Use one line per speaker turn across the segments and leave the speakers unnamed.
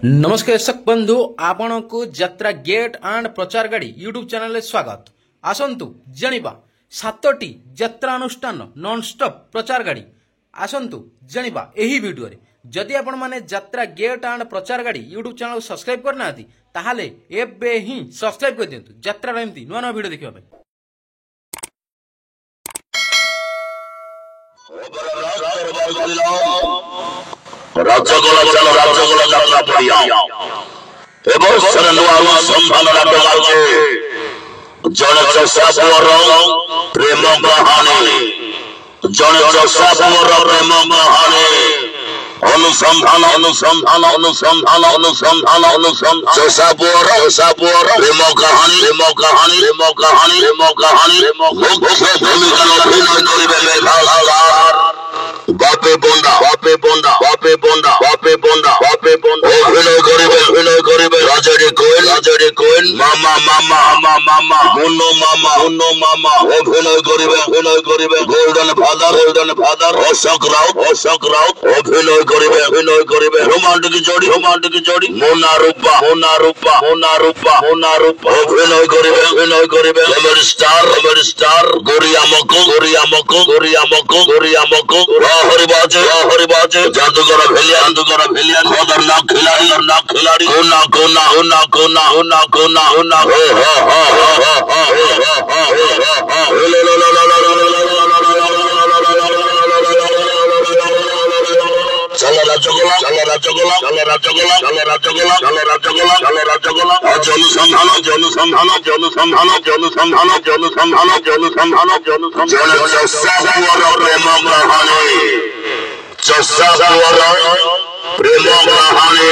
नमस्कार दर्शक बंधु आपण को यात्रा गेट एंड प्रचार गाड़ी यूट्यूब चैनल स्वागत। आसंतु जानिबा सातटी यात्रा अनुष्ठान नॉन स्टॉप प्रचार गाड़ी आसंतु जानिबा एही वीडियो रे। जदि आपण माने यात्रा गेट एंड प्रचार गाड़ी यूट्यूब चैनल सब्सक्राइब करना ताहाले एबे ही सब्सक्राइब कर दियंतु यात्रा एमती नुआ नुआ वीडियो देखिबा पे।
রাজ্যগুলো চলো রাজ্যগুলো যাত্রা পড়িয়া এবছর নূয়া সম্ভাবনা আছে জনে চষাপুর প্রেম কাহানি জনে চষাপুর প্রেম কাহানি অনুসন্ধান অনুসন্ধান অনুসন্ধান অনুসন্ধান অনুসন্ধান চষাপুর প্রেম কাহানি প্রেম কাহানি প্রেম কাহানি প্রেম কাহানি মুখ্য ভূমিকা অভিনয় করিবে মেঘালয় বাপে বন্ডা বাপে বন্ডা বাপে বন্ডা বাপে বন্ডা বাপে বন্ডা অভিনয় করিবে রাজারে কোয়েল মামা মামা মামা মামা মুন্নো মামা অভিনয় করিবে গোল্ডেন ফাদার অশোক রাউত অভিনয় করিবে রোমান্টিক জড়ি মোনা রূপা অভিনয় করিবে আমার স্টার গরিয়া মকো হরিবাজে জাদুঘর ভেলিয়ান খতরনাক খিলাড়ি কোনা চলো রাজ্যগুলা আজ অনুসন্ধান প্রেম কাহানি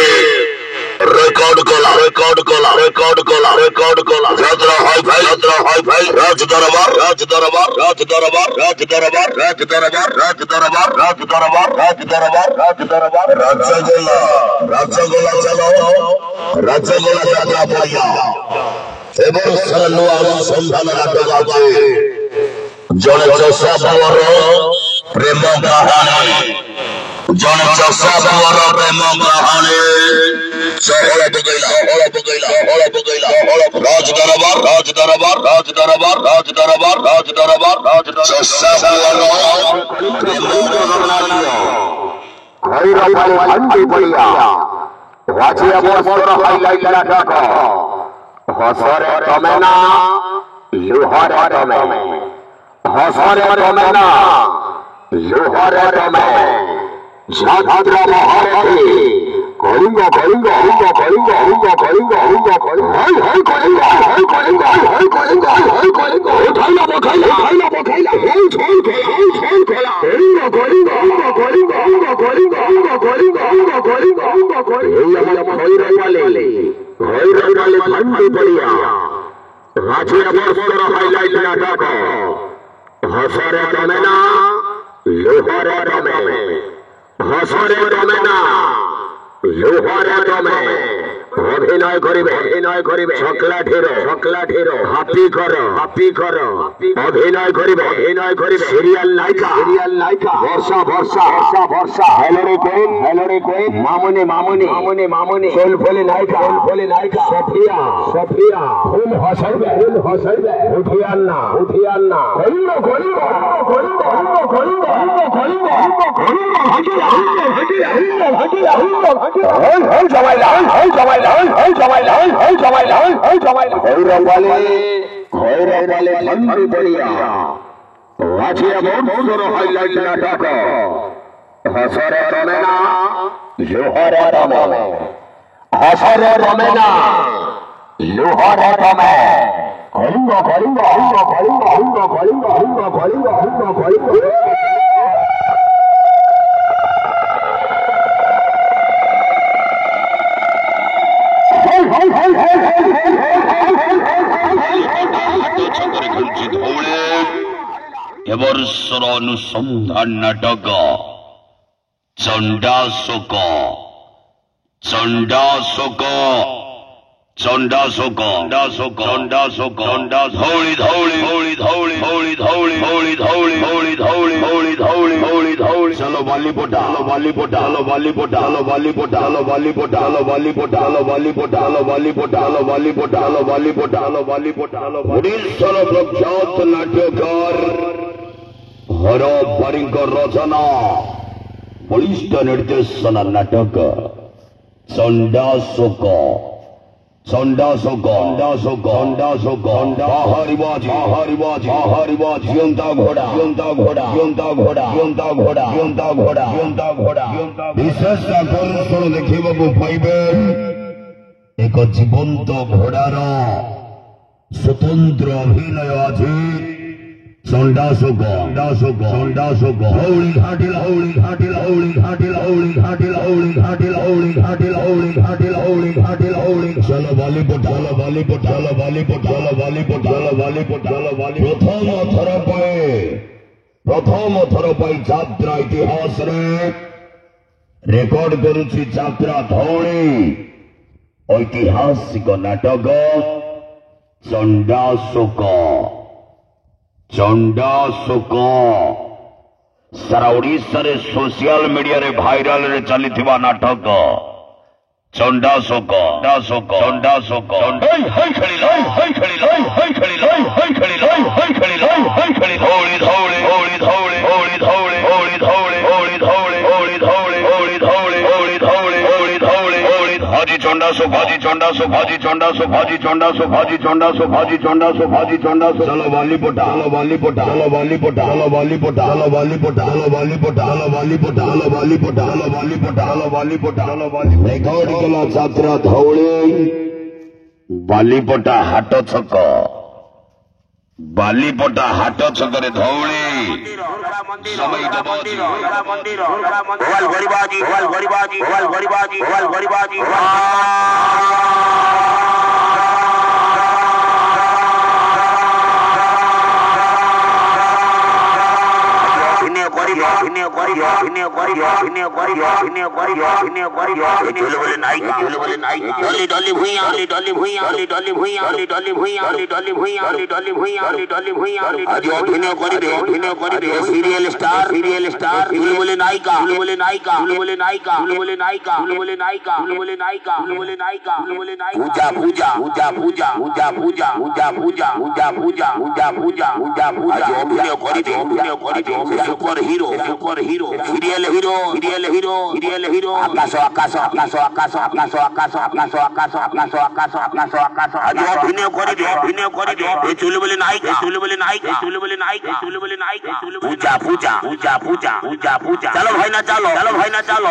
রেকর্ড কলা যাত্রা হয় ভাই রাজ দরবার রাজ্যগুলা চলো রাজ্যগুলা যাত্রা পড়িয়া এবং নূয়া অনুসন্ধান আছে জনে চষাপুর প্রেম কাহানি জনে চষাপুর প্রেম কাহানি হল পকাইলা রাজ দরবার চষাপুর প্রেম কাহানি
ভৈরবালে ভান্ডি পড়িয়া রাজিয়া বস্ত্র হাইলাইট নাটক হসরে তমে না লুহরে তমে হসরে তমে না লুহরে তমে যাত্রা মহারথী কলিঙ্গ উঠাইলা বখাইলা ভৈরবালে ভান্ডি পড়িয়া রাজিয়া বস্ত্র হাইলাইট নাটক হসরে তমে না লুহরে তমে হসরে তমে না লুহরে তমে অভিনয় করিবে চকলাঠির হাপি কর অভিনয় করিবে সিরিয়াল নায়িকা বর্ষা হেলরে কোয়েন মামনি ফুলফুলি নায়িকা সফিয়া ফুল হসাইবে উঠিয়ান না ভৈরবালে ভান্ডি পড়িয়া রাজিয়া বস্ত্র হাইলাইট নাটক হসরে তমে না লুহরে তমে কলিঙ্গ
এবছর অনুসন্ধান নাটক চণ্ডাশোক ধৌলি
चलो बालीपोटा चलो बालीपोटा चलो बालीपोटा चलो बालीपोटा चलो बालीपोटा चलो बालीपोटा चलो बालीपोटा चलो बालीपोटा चलो बालीपोटा चलो बालीपोटा चलो बालीपोटा चलो ओडिशार प्रख्यात नाट्यकार हर बारीकर रचना बलिष्ठ निर्देशन नाटक चंडाशोक जियंता घोड़ा विशेष आकर्षण देखा पाइबे एक जीवंत घोड़ार स्वतंत्र अभिनय आज चंडाशोक हौली हाटिल चलो बालीपोटा चलो बालीपोटा चलो बालीपोटा चलो बालीपोटा चलो बालीपोटा चलो प्रथम थर पाई यात्रा इतिहास रेकर्ड करुछि यात्रा धौली ऐतिहासिक नाटक चंडाशोक सारा ओडिशा रे सोशल मीडिया रे भाइराल रे चलीथिबा नाटक चंडाशोक चलो बालीपोटा चलो बालीपोटा चलो बालीपोटा चलो बालीपोटा चलो बालीपोटा चलो बालीपोटा चलो बालीपोटा चलो बालीपोटा चलो बालीपोटा चलो बालीपोटा चलो रेकर्ड कला छात्रा धौली बालीपोटा हाट छक बालीपोटा हाट छकरे धौली समय सीरियल स्टार नायिका सुपर हीरो सीरियल हीरो आकाश आज अभिनय करिबे चुलबुली नायिका पूजा चलो भाई ना चलो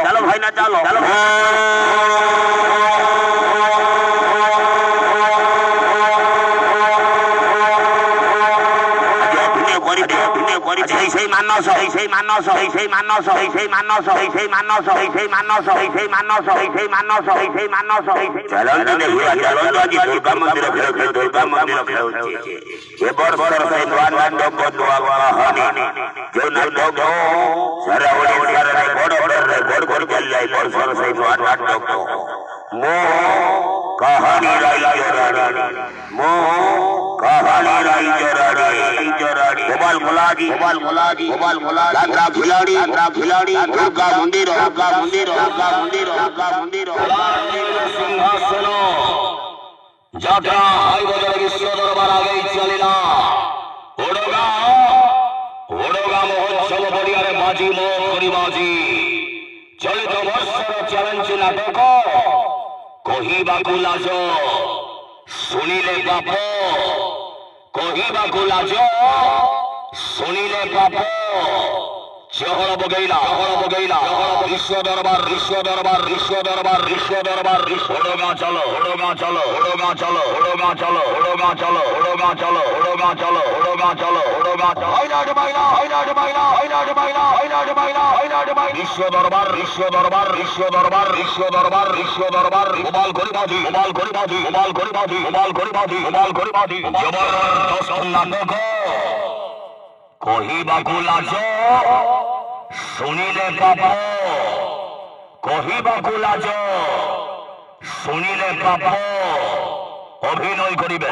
मानस दुर्गा मंदिर जो नाटक सारा मो कहानी गोपाल मुलाजी यात्रा खिलाड़ी दुर्गा मंदिर सिंहासन यात्रा हाईबजार विश्व दरबार आगे चलिला ओडगा महोत्सव पड़िया माजी माजी चलित वर्षर चैलेंज नाटक कहिबाकु लाज शुणिले पाप कहिबाकु लाज शुणिले पाप चहल बगैला विश्व दरबार ओडगा चलो विश्व दरबार गोपाल करी जबरदस्त नाटक कहिबाकु लाज शुणिले पाप कहिबाकु लाज शुणिले पाप अभिनय करिबे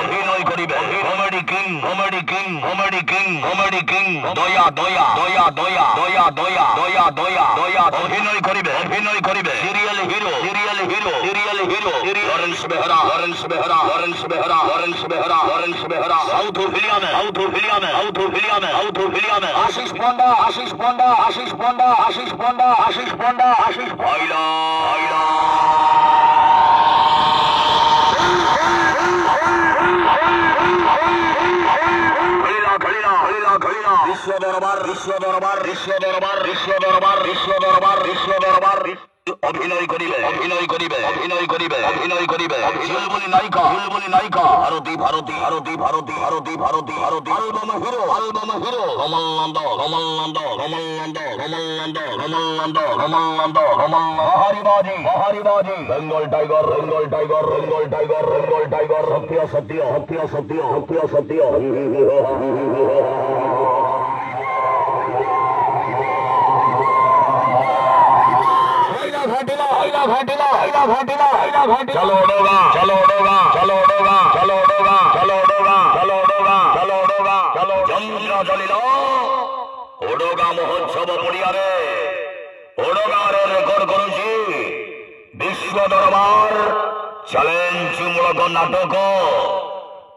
कमेडी किंग दया দয়া দয়া দয়া দয়া অভিনয় করিবে অভিনয় করিবে serial hero serial hero serial hero Lawrence Behera Lawrence Behera Lawrence Behera Lawrence Behera Lawrence Behera south ফিলিয়ামে সাউথ ফিলিয়ামে সাউথ ফিলিয়ামে সাউথ ফিলিয়ামে আশিস পন্ডা আশিস পন্ডা আশিস পন্ডা আশিস পন্ডা আশিস পন্ডা আশিস ভাইলা ভাইলা বিশ্ব দরবার বিশ্ব দরবার বিশ্ব দরবার বিশ্ব দরবার বিশ্ব দরবার বিশ্ব দরবার অভিনয় করিবে অভিনয় করিবে অভিনয় করিবে অভিনয় করিবে বুলবুলি নায়িকা বুলবুলি নায়িকা Bharati Bharati Bharati Bharati Bharati Bharati Bharati album hero album hero Kamal Nanda Kamal Nanda Kamal Nanda Kamal Nanda Kamal Nanda Kamal Nanda Kamal মহারিবাজি মহারিবাজি Bengal tiger Bengal tiger Bengal tiger Bengal tiger Satya Satya Satya Satya Satya সত্য चलो उड़ोगा चलो उड़ोगा चलो उड़ोगा चलो उड़ोगा चलो उड़ोगा चलो उड़ोगा चलो उड़ोगा चलो चंद्र चलिल उड़ोगा महोत्सव पड़ियारे उड़ोगा रे रेकर्ड करुछि विश्व दरबार चैलेंज मूलक नाटक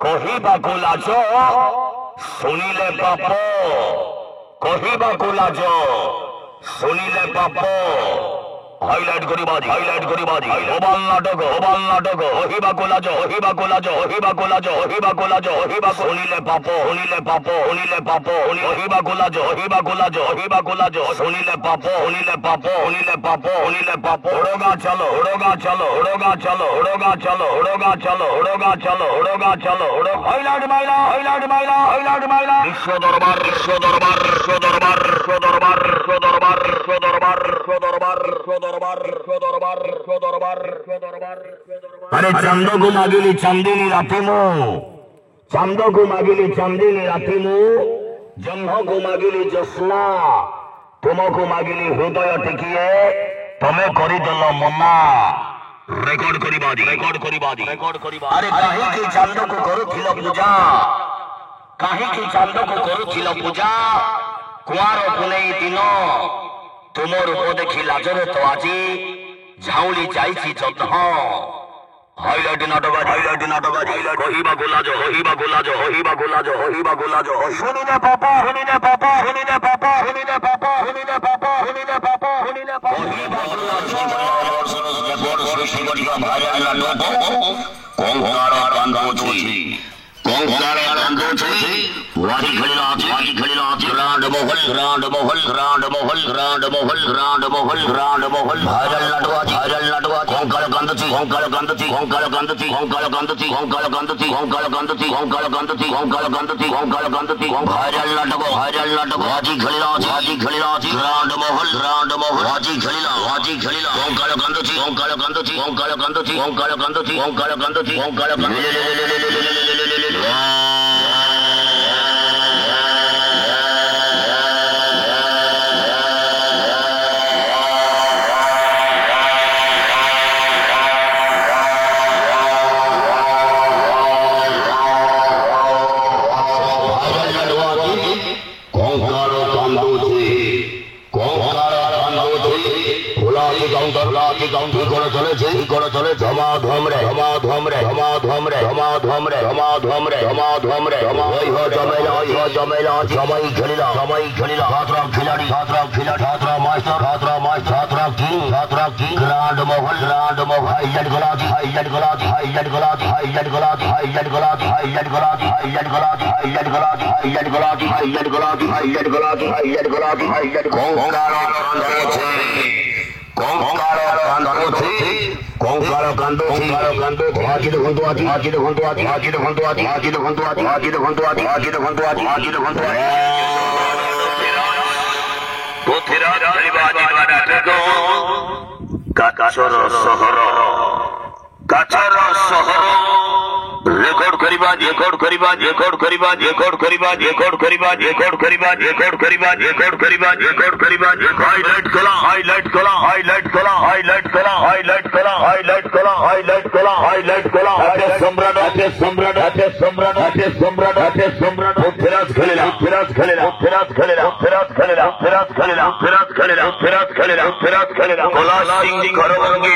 कहिबाकु लाज शुणिले पाप कहिबाकु लाज शुणिले पाप हाइलाइट करिबाजी हाइलाइट करिबाजी ओबाल नाटक ओहिबा कोलाज ओहिबा कोलाज ओहिबा कोलाज ओहिबा कोलाज ओहिबा सुनिले पाप सुनिले पाप सुनिले पाप ओहिबा कोलाज ओहिबा कोलाज ओहिबा कोलाज सुनिले पाप सुनिले पाप सुनिले पाप सुनिले पाप उड़ोगा चलो उड़ोगा चलो उड़ोगा चलो उड़ोगा चलो उड़ोगा चलो उड़ोगा चलो उड़ोगा चलो उड़ो हाइलाइट माइला हाइलाइट माइला हाइलाइट माइला विश्व दरबार विश्व दरबार विश्व दरबार विश्व दरबार विश्व दरबार विश्व दरबार विश्व दरबार अरे चंदो को मागिली चंदिनी राती मु चंदो को मागिली चंदिनी राती मु जन्म को मागिली जस्ना तुमको मागिली हृदय टिकिए तमे करिदेल मना रेकर्ड करिबाजी रेकर्ड करिबाजी रेकर्ड करिबाजी अरे काहे की चंदो को करुथिल पूजा काहे की चंदो को करुथिल पूजा कुआर पुनेई दिन तुम रूप देखी लाजरे तो आज झाउली जाइछि जत्न हाइलाइट नाटक हाइलाइट नाटक कहिबा गोलाज कहिबा गोलाज कहिबा गोलाज कहिबा गोलाज सुनिने पापा सुनिने पापा सुनिने पापा सुनिने पापा सुनिने पापा सुनिने पापा सुनिने पापा कहिबा गोलाज बड़ सृष्टि करिया भारे नाटक कंकारा कांदोछि कंकारा कांदोछि वाजी खलिला ग्रांड मोहल ग्रांड मोहल ग्रांड मोहल ग्रांड मोहल ग्रांड मोहल ग्रांड मोहल भाइरल नटवा कंकाल गंदती कंकाल गंदती कंकाल गंदती कंकाल गंदती कंकाल गंदती कंकाल गंदती कंकाल गंदती कंकाल गंदती कंकाल गंदती भाइरल नटवा वाजी खलिला ग्रांड मोहल वाजी खलिला कंकाल गंदती कंकाल गंदती कंकाल गंदती कंकाल गंदती कंकाल गंदती कंकाल गंदती ରେକର୍ଡ କରିବା ରେକର୍ଡ କରିବା ରେକର୍ଡ କରିବା ରେକର୍ଡ କରିବା ରେକର୍ଡ କରିବା ରେକର୍ଡ କରିବା ରେକର୍ଡ କରିବା ରେକର୍ଡ କରିବା ରେକର୍ଡ କରିବା ହାଇଲାଇଟ୍ କଲା ହାଇଲାଇଟ୍ କଲା ହାଇଲାଇଟ୍ କଲା ହାଇଲାଇଟ୍ କଲା ହାଇଲାଇଟ୍ କଲା ହାଇଲାଇଟ୍ କଲା ହାଇଲାଇଟ୍ କଲା ହାଇଲାଇଟ୍ କଲା ଆଟେ ସମ୍ରାଟ ଆଟେ ସମ୍ରାଟ ଆଟେ ସମ୍ରାଟ ଆଟେ ସମ୍ରାଟ ଆଟେ ସମ୍ରାଟ ଫେରାସ ଖେଳିଲା ଫେରାସ ଖେଳିଲା ଫେରାସ ଖେଳିଲା ଫେରାସ ଖେଳିଲା ଫେରାସ ଖେଳିଲା ଫେରାସ ଖେଳିଲା ଫେରାସ ଖେଳିଲା ଫେରାସ ଖେଳିଲା କୋଲା ସିଂ ଘରଭଙ୍ଗି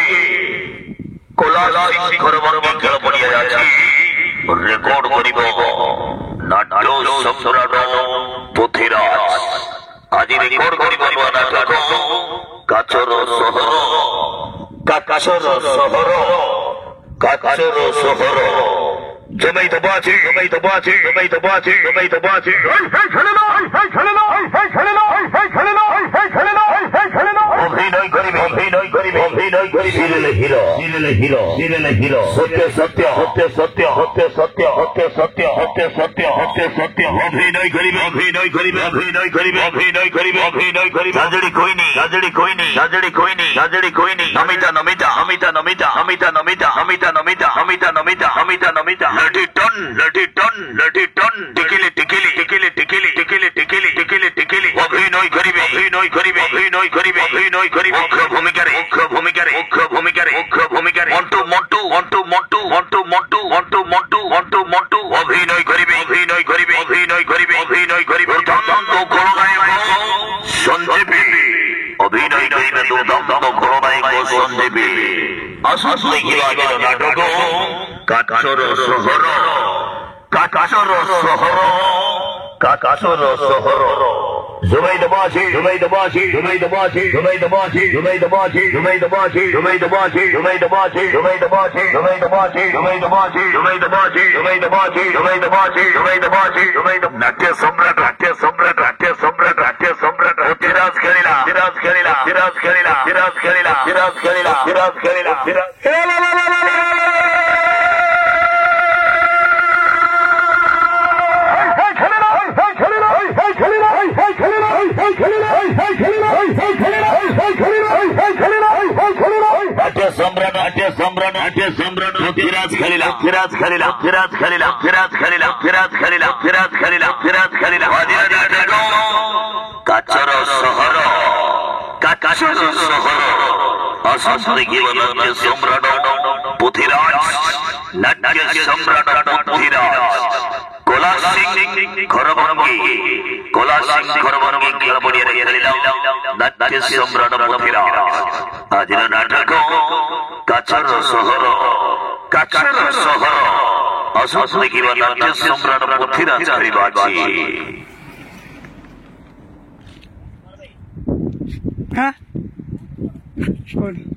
କୋଲା ସିଂ ଘରଭଙ୍ଗି ଖେଳ ପଡ଼ିଆରେ ରେକର୍ଡ କରିବ ନାଟ୍ୟ ସମ୍ରାଟ ପୃଥ୍ୱୀରାଜ ଆଜି ରେକର୍ଡ କରିବ ନାଟକ କାଚର ସହର କାଚର ସହର କାଚର ସହର ଜମେଇ ଦବା ଅଛି ଜମେଇ ଦବା ଅଛି ଜମେଇ ଦବା ଅଛି ଜମେଇ ଦବା ଅଛି ଅଭିନୟ କରିବେ ଅଭିନୟ କରିବେ ଅଭିନୟ କରିବେ serial hero serial hero serial hero Satya Satya Satya Satya Satya Satya Satya Satya Satya Satya Satya Satya ଅଭିନୟ କରିବେ ଅଭିନୟ କରିବେ ଅଭିନୟ କରିବେ ଅଭିନୟ କରିବେ ଅଭିନୟ କରିବେ ଗାଜଡ଼ି କୋଇନି ଗାଜଡ଼ି କୋଇନି ଗାଜଡ଼ି କୋଇନି ଗାଜଡ଼ି କୋଇନି ନମିତା ନମିତା ନମିତା নমিতা নমিতা নমিতা নমিতা নমিতা নমিতা নমিতা নমিতা নমিতা লটি টন টিকিলি টিকিলি টিকিলি টিকিলি টিকিলি টিকিলি টিকিলি টিকিলি অভিনয় করিবে অভিনয় করিবে অভিনয় করিবে অভিনয় করিবে মুখ্য ভূমিকারে মুখ্য ভূমিকারে মুখ্য ভূমিকারে মুখ্য ভূমিকারে মন্টু মন্টু মন্টু মন্টু মন্টু মন্টু মন্টু মন্টু মন্টু মন্টু অভিনয় করিবে অভিনয় করিবে অভিনয় করিবে অভিনয় করিবে দুর্দান্ত খলনায়ক সঞ্জীবী অভিনয় করিবে দুর্দান্ত খলনায়ক সঞ্জীবী আসলে কি আগের নাটক কাচর শহর কাচর শহর কাচর শহর জুবাই দবাছি জুবাই দবাছি জুবাই দবাছি জুবাই দবাছি জুবাই দবাছি জুবাই দবাছি জুবাই দবাছি জুবাই দবাছি জুবাই দবাছি জুবাই দবাছি জুবাই দবাছি জুবাই দবাছি জুবাই দবাছি জুবাই দবাছি জুবাই দবাছি জুবাই নাট্য সম্রাট নাট্য সম্রাট নাট্য সম্রাট নাট্য সম্রাট সিরাজ খেলিলা সিরাজ খেলিলা সিরাজ খেলিলা সিরাজ খেলিলা সিরাজ খেলিলা সিরাজ খেলিলা সিরাজ সম্রাট নাট্য সম্রাট নাট্য সম্রাট ফিরাজ খেলিলা ফিরাজ খেলিলা ফিরাজ খেলিলা ফিরাজ খেলিলা ফিরাজ খেলিলা ফিরাজ খেলিলা ফিরাজ খেলিলা কাচর শহর কাচর শহর অসম্পূর্ণ জীবন সম্রাট পৃথ্বীরাজ নাট্য সম্রাট পৃথ্বীরাজ কোলা সিং ঘরভঙ্গি কোলা সিং ঘরভঙ্গি খেল পড়িয়ারে খেলিলা নাট্য সম্রাট পৃথ্বীরাজ আজর নাটক কাচর শহর কাচর শহর অসম্পূর্ণ জীবন নাট্য সম্রাট পৃথ্বীরাজ হরিবাজি
Huh? Good.